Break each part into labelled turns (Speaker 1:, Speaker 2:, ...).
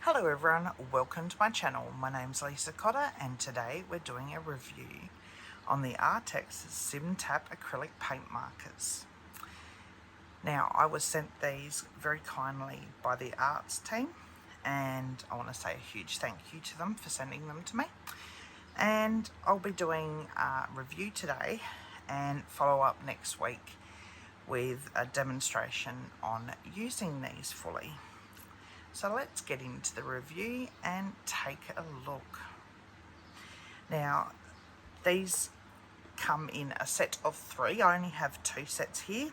Speaker 1: Hello everyone, welcome to my channel. My name's Lisa Cotter and today we're doing a review on the Arrtx Simptap Acrylic paint markers. Now I was sent these very kindly by the arts team and I want to say a huge thank you to them for sending them to me. And I'll be doing a review today and follow up next week with a demonstration on using these fully. So let's get into the review and take a look. Now, these come in a set of 3. I only have 2 sets here.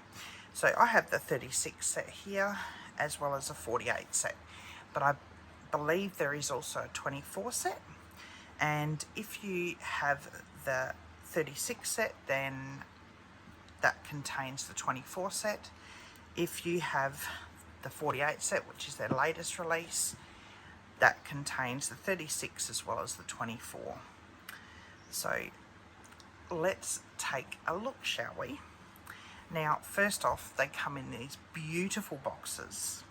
Speaker 1: So I have the 36 set here as well as a 48 set. But I believe there is also a 24 set. And if you have the 36 set, then that contains the 24 set. If you have the 48 set, which is their latest release, that contains the 36 as well as the 24. So let's take a look, shall we? Now, first off, they come in these beautiful boxes.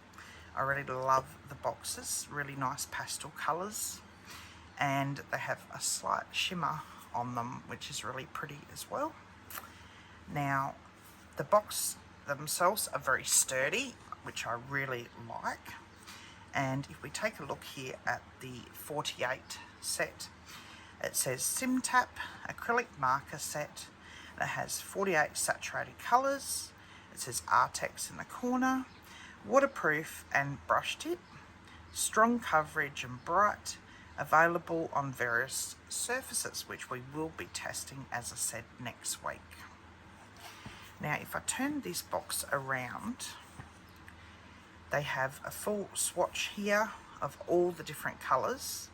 Speaker 1: I really love the boxes, really nice pastel colours, and they have a slight shimmer on them, which is really pretty as well. Now, the box themselves are very sturdy, which I really like. And if we take a look here at the 48 set, it says Simptap Acrylic Marker Set. It has 48 saturated colours. It says Arrtx in the corner, waterproof and brush tip, strong coverage and bright, available on various surfaces, which we will be testing, as I said, next week. Now, if I turn this box around, they have a full swatch here of all the different colours,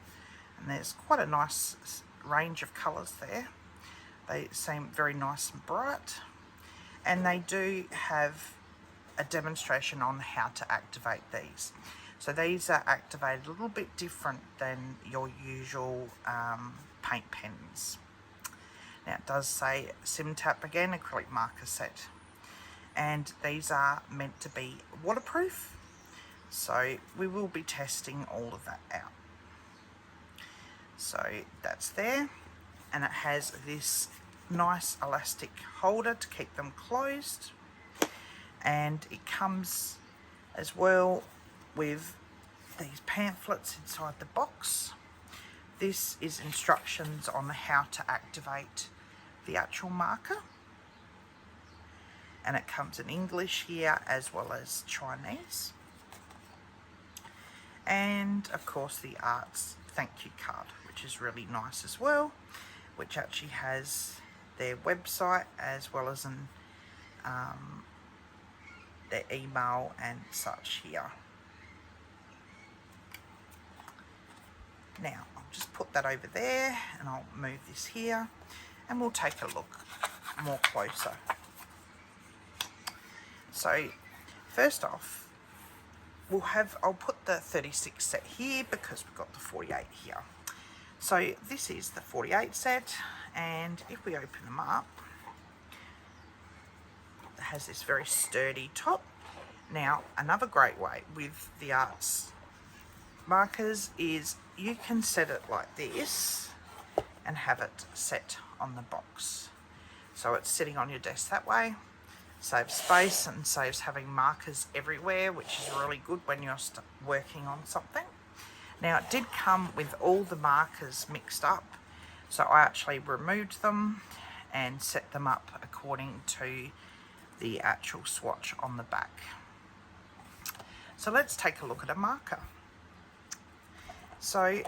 Speaker 1: and there's quite a nice range of colours there. They seem very nice and bright, and they do have a demonstration on how to activate these. So these are activated a little bit different than your usual paint pens. Now it does say Simptap again, acrylic marker set, and these are meant to be waterproof. So we will be testing all of that out. So that's there, and it has this nice elastic holder to keep them closed, and it comes as well with these pamphlets inside the box. This is instructions on how to activate the actual marker, and it comes in English here as well as Chinese. And of course the Arts thank you card, which is really nice as well, which actually has their website as well as their email and such here. Now I'll just put that over there and I'll move this here and we'll take a look more closer. So first off, I'll put the 36 set here because we've got the 48 here. So this is the 48 set, and if we open them up, it has this very sturdy top. Now, another great way with the Arts markers is you can set it like this and have it set on the box. So it's sitting on your desk that way. Saves space and saves having markers everywhere, which is really good when you're working on something. Now, it did come with all the markers mixed up, so I actually removed them and set them up according to the actual swatch on the back. So let's take a look at a marker. So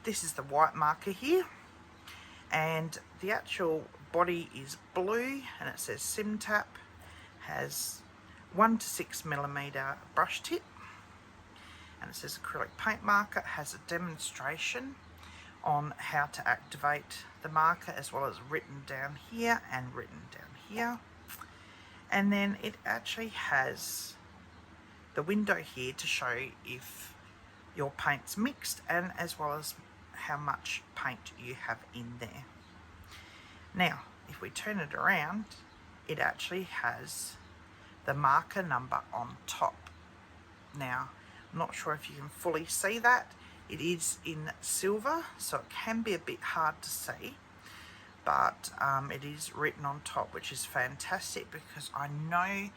Speaker 1: this is the white marker here, and the actual body is blue, and it says Simptap, has 1 to 6 millimeter brush tip, and it says acrylic paint marker. It has a demonstration on how to activate the marker as well as written down here and written down here. And then it actually has the window here to show if your paint's mixed, and as well as how much paint you have in there. Now, if we turn it around, it actually has the marker number on top. Now, I'm not sure if you can fully see that. It is in silver, so it can be a bit hard to see, but it is written on top, which is fantastic, because I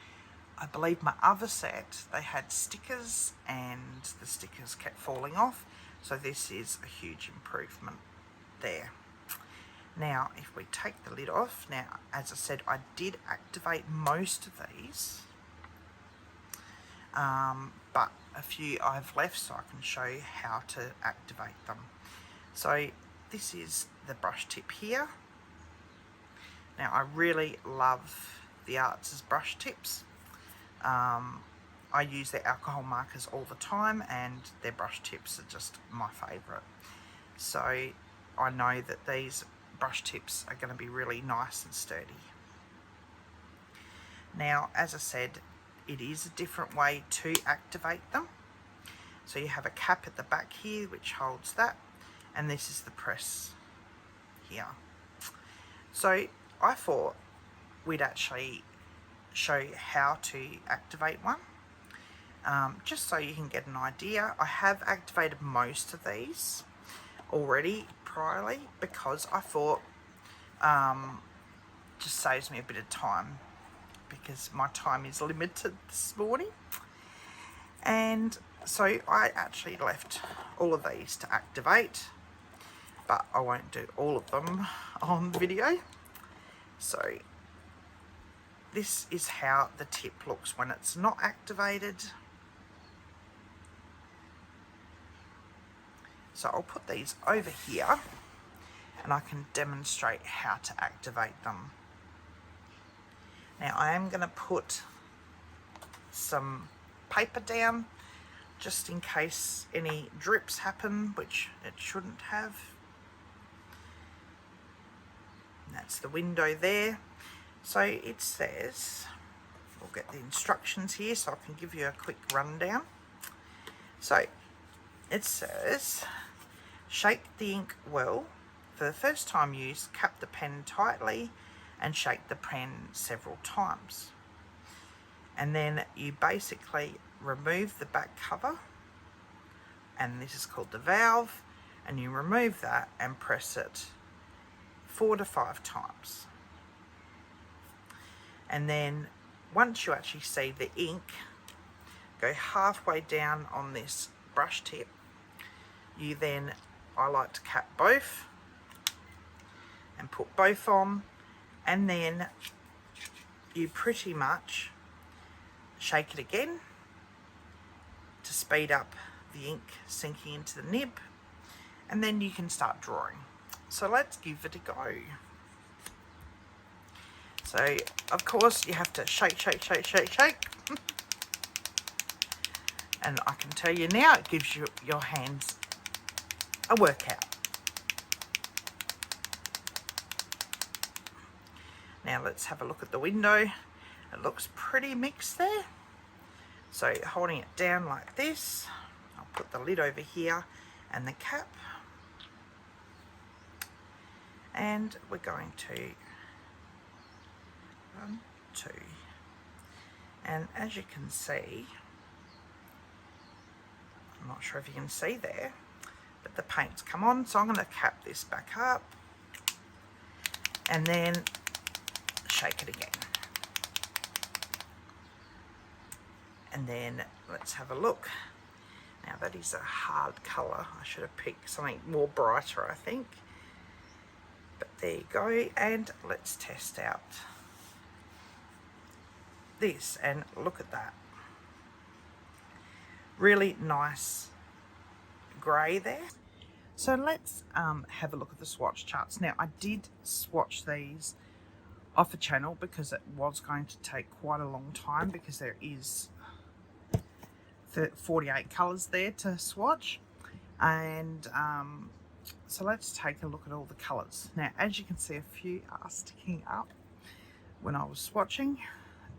Speaker 1: believe my other set, they had stickers and the stickers kept falling off, so this is a huge improvement there. Now, if we take the lid off, now, as I said, I did activate most of these, but a few I've left, so I can show you how to activate them. So this is the brush tip here. Now, I really love the Arrtx brush tips. I use their alcohol markers all the time, and their brush tips are just my favourite. So I know that these brush tips are going to be really nice and sturdy. Now, as I said, it is a different way to activate them. So you have a cap at the back here which holds that, and this is the press here. So I thought we'd actually show you how to activate one, just so you can get an idea. I have activated most of these already priorly, because I thought just saves me a bit of time, because my time is limited this morning. And so I actually left all of these to activate, but I won't do all of them on video. So this is how the tip looks when it's not activated. So I'll put these over here and I can demonstrate how to activate them. Now, I am going to put some paper down just in case any drips happen, which it shouldn't have. And that's the window there. So it says, we'll get the instructions here so I can give you a quick rundown. So it says, shake the ink well. For the first time used, cap the pen tightly and shake the pen several times. And then you basically remove the back cover, and this is called the valve, and you remove that and press it 4 to 5 times. And then once you actually see the ink go halfway down on this brush tip, you then, I like to cap both and put both on, and then you pretty much shake it again to speed up the ink sinking into the nib, and then you can start drawing. So let's give it a go. So of course you have to shake, shake, shake, shake, shake. And I can tell you now, it gives you your hands a workout. Now let's have a look at the window. It looks pretty mixed there. So holding it down like this, I'll put the lid over here and the cap. And we're going to 1, 2. And as you can see, I'm not sure if you can see there, but the paint's come on. So I'm going to cap this back up and then shake it again. And then let's have a look. Now that is a hard colour. I should have picked something more brighter, I think. But there you go. And let's test out this, and look at that. Really nice grey there. So let's have a look at the swatch charts. Now I did swatch these off a channel because it was going to take quite a long time, because there is 48 colours there to swatch. And so let's take a look at all the colours. Now as you can see, a few are sticking up when I was swatching.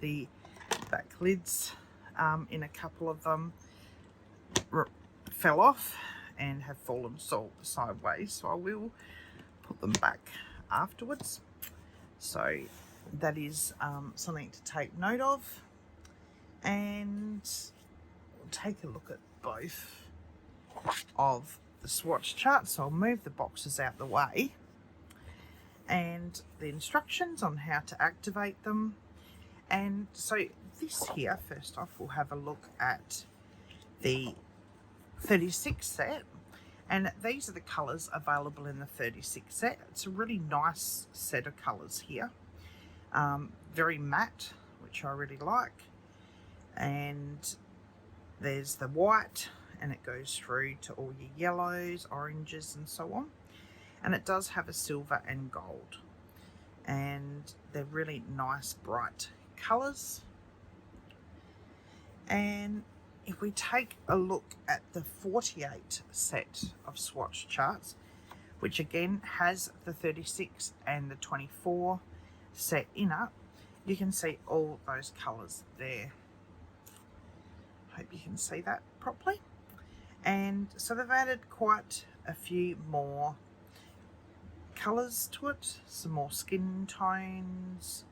Speaker 1: The back lids in a couple of them fell off and have fallen sideways, so I will put them back afterwards. So that is something to take note of. And we'll take a look at both of the swatch charts. So I'll move the boxes out the way, and the instructions on how to activate them. And so this here, first off, we'll have a look at the 36 set, and these are the colours available in the 36 set. It's a really nice set of colours here, very matte, which I really like. And there's the white, and it goes through to all your yellows, oranges and so on. And it does have a silver and gold, and they're really nice bright colours. And if we take a look at the 48 set of swatch charts, which again has the 36 and the 24 set in it, you can see all those colours there. Hope you can see that properly. And so they've added quite a few more colours to it, some more skin tones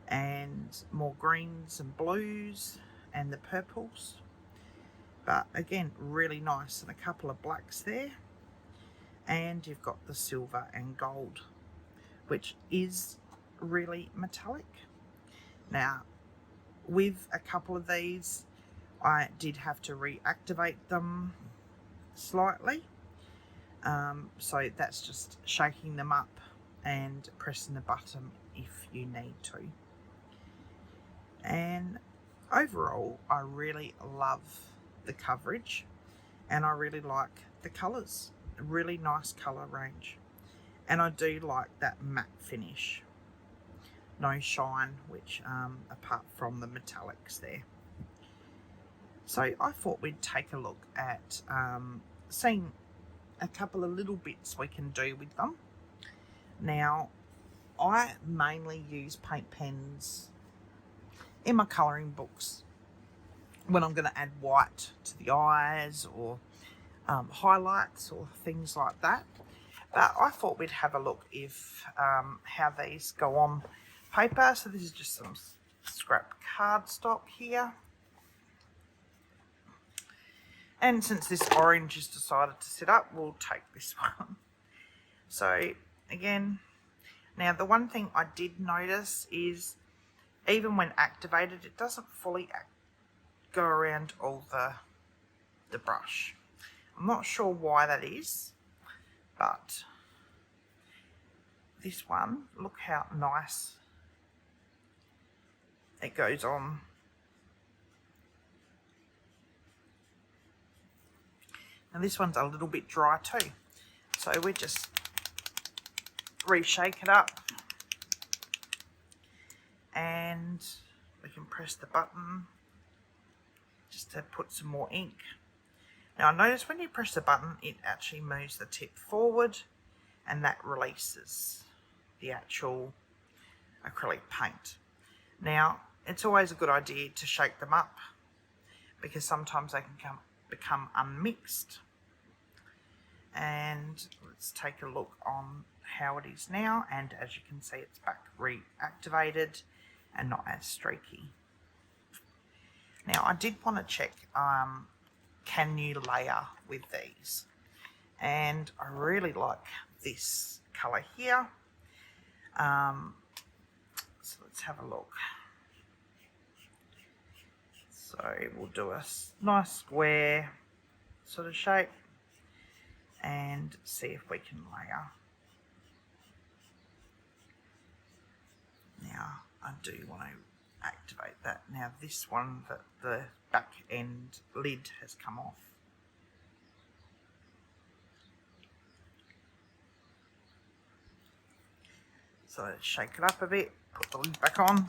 Speaker 1: and more greens and blues and the purples. But again, really nice, and a couple of blacks there. And you've got the silver and gold, which is really metallic. Now, with a couple of these, I did have to reactivate them slightly. So that's just shaking them up and pressing the button if you need to. And overall, I really love the coverage, and I really like the colours. A really nice colour range, and I do like that matte finish, no shine, which apart from the metallics there. So I thought we'd take a look at seeing a couple of little bits we can do with them. Now, I mainly use paint pens in my colouring books when I'm going to add white to the eyes, or highlights or things like that. But I thought we'd have a look if how these go on paper. So this is just some scrap cardstock here. And since this orange has decided to sit up, we'll take this one. So again, now the one thing I did notice is even when activated, it doesn't fully go around all the brush. I'm not sure why that is, but this one, look how nice it goes on. And this one's a little bit dry too. So we just reshake it up, and we can press the button just to put some more ink. Now, notice when you press the button, it actually moves the tip forward, and that releases the actual acrylic paint. Now, it's always a good idea to shake them up, because sometimes they can become unmixed. And let's take a look on how it is now, and as you can see, it's back reactivated and not as streaky. Now, I did want to check, can you layer with these? And I really like this colour here. So let's have a look. So we'll do a nice square sort of shape and see if we can layer. Now, I do want to activate that. Now this one, the back end lid has come off. So let's shake it up a bit, put the lid back on. And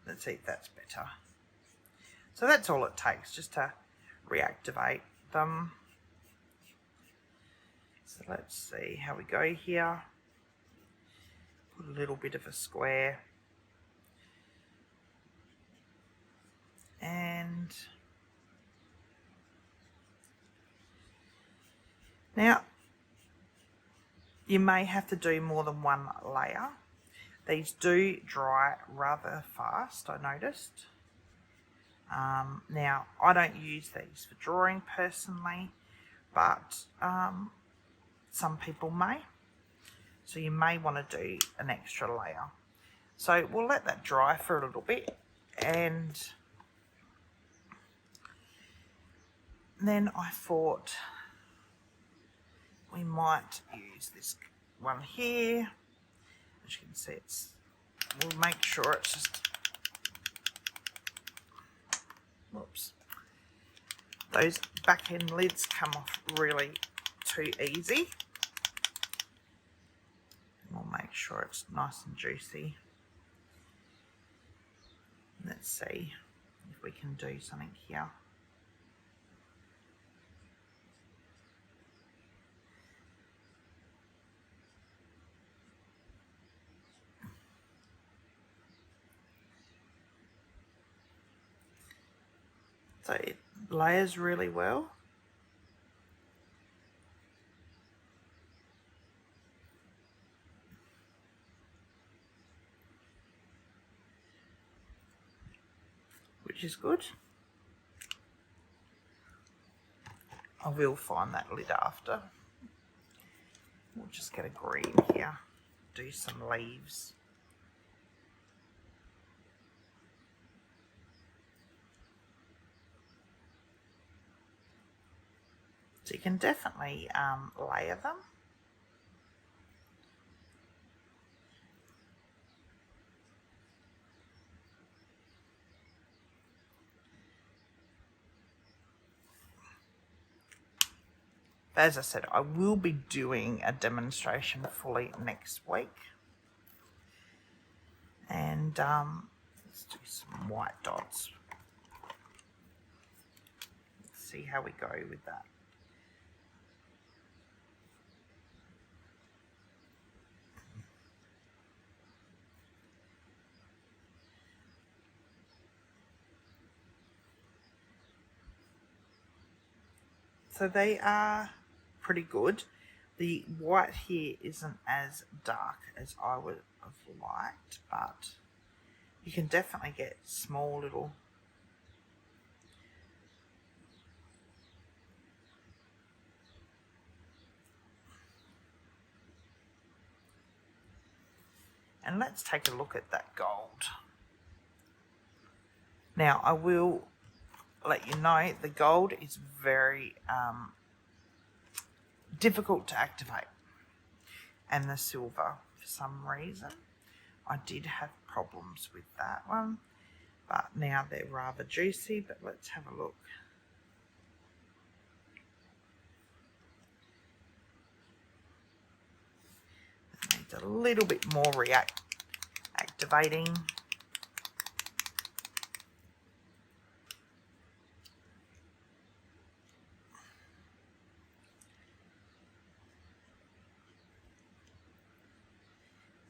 Speaker 1: let's see if that's better. So that's all it takes, just to reactivate them. So let's see how we go here. Put a little bit of a square. And now you may have to do more than one layer. These do dry rather fast, I noticed. Now, I don't use these for drawing personally, but some people may. So you may want to do an extra layer. So we'll let that dry for a little bit, and then I thought we might use this one here. As you can see, we'll make sure it's just, whoops, those back end lids come off really too easy. We'll make sure it's nice and juicy. Let's see if we can do something here. So it layers really well. Which is good. I will find that lid after. We'll just get a green here, do some leaves. So you can definitely layer them. As I said, I will be doing a demonstration fully next week. And let's do some white dots. Let's see how we go with that. So they are pretty good. The white here isn't as dark as I would have liked, but you can definitely get small little and let's take a look at that gold. Now I will let you know the gold is very difficult to activate, and the silver, for some reason, I did have problems with that one, but now they're rather juicy. But let's have a look. It needs a little bit more activating.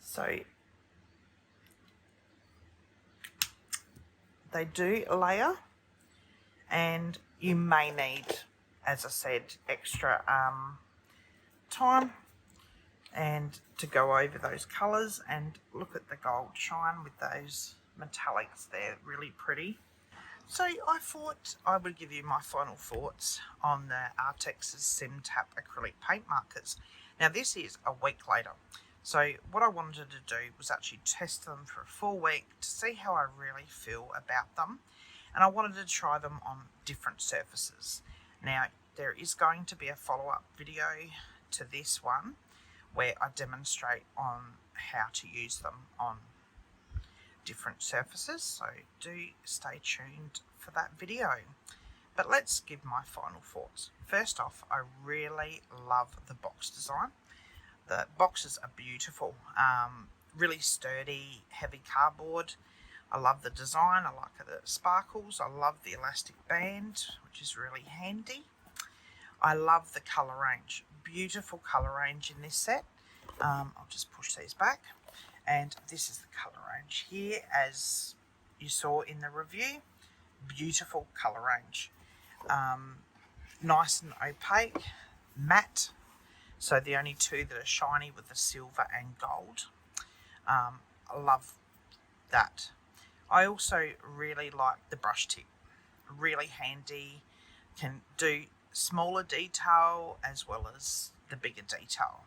Speaker 1: So they do layer, and you may need, as I said, extra time and to go over those colours. And look at the gold shine with those metallics, they're really pretty. So I thought I would give you my final thoughts on the Arrtx Simptap Acrylic paint markers. Now this is a week later. So what I wanted to do was actually test them for a full week to see how I really feel about them. And I wanted to try them on different surfaces. Now there is going to be a follow-up video to this one where I demonstrate on how to use them on different surfaces. So do stay tuned for that video. But let's give my final thoughts. First off, I really love the box design. The boxes are beautiful, really sturdy, heavy cardboard. I love the design, I like the sparkles, I love the elastic band, which is really handy. I love the colour range, beautiful colour range in this set. I'll just push these back. And this is the colour range here, as you saw in the review. Beautiful colour range. Nice and opaque, matte. So the only two that are shiny with the silver and gold. I love that. I also really like the brush tip. Really handy. Can do smaller detail as well as the bigger detail.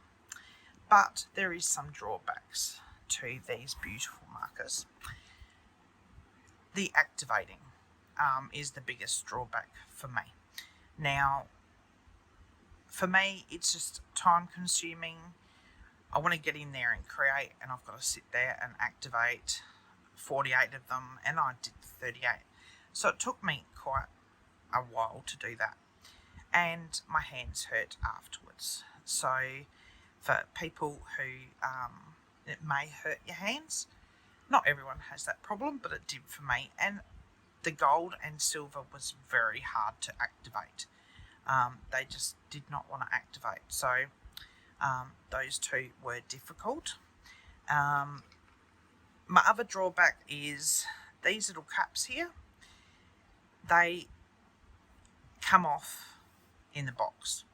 Speaker 1: But there is some drawbacks to these beautiful markers. The activating is the biggest drawback for me. Now, for me, it's just time consuming. I want to get in there and create, and I've got to sit there and activate 48 of them, and I did 38. So it took me quite a while to do that. And my hands hurt afterwards. So for people who it may hurt your hands, not everyone has that problem, but it did for me. And the gold and silver was very hard to activate. They just did not want to activate. So those two were difficult. My other drawback is these little caps here. They come off in the box.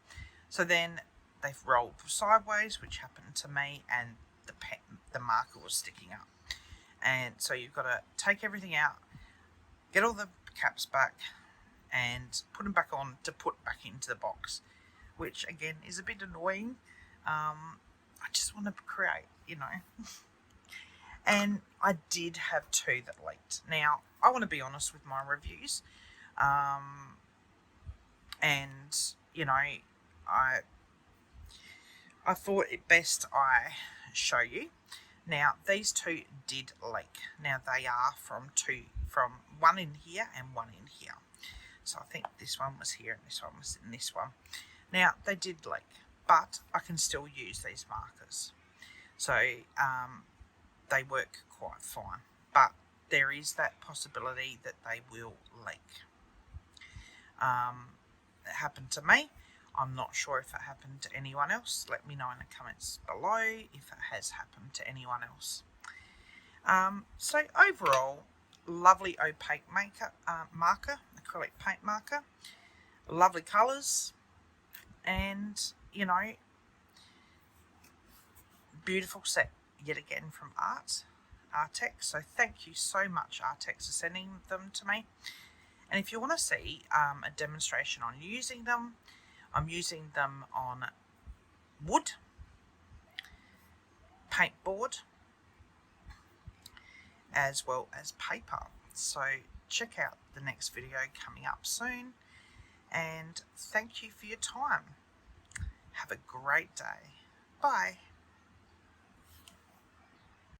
Speaker 1: So then they've rolled sideways, which happened to me, and the marker was sticking up. And so you've got to take everything out, get all the caps back, and put them back on to put back into the box, which again is a bit annoying. I just want to create, And I did have two that leaked. Now, I want to be honest with my reviews. I thought it best I show you. Now, these two did leak. Now, they are from one in here and one in here. So I think this one was here and this one was in this one. Now, they did leak, but I can still use these markers. So they work quite fine. But there is that possibility that they will leak. It happened to me. I'm not sure if it happened to anyone else. Let me know in the comments below if it has happened to anyone else. So overall, lovely opaque marker, acrylic paint marker. Lovely colours. And, beautiful set yet again from Arrtx. So thank you so much, Arrtx, for sending them to me. And if you want to see a demonstration on using them, I'm using them on wood, paintboard, as well as paper. So check out the next video coming up soon. And thank you for your time. Have a great day. Bye.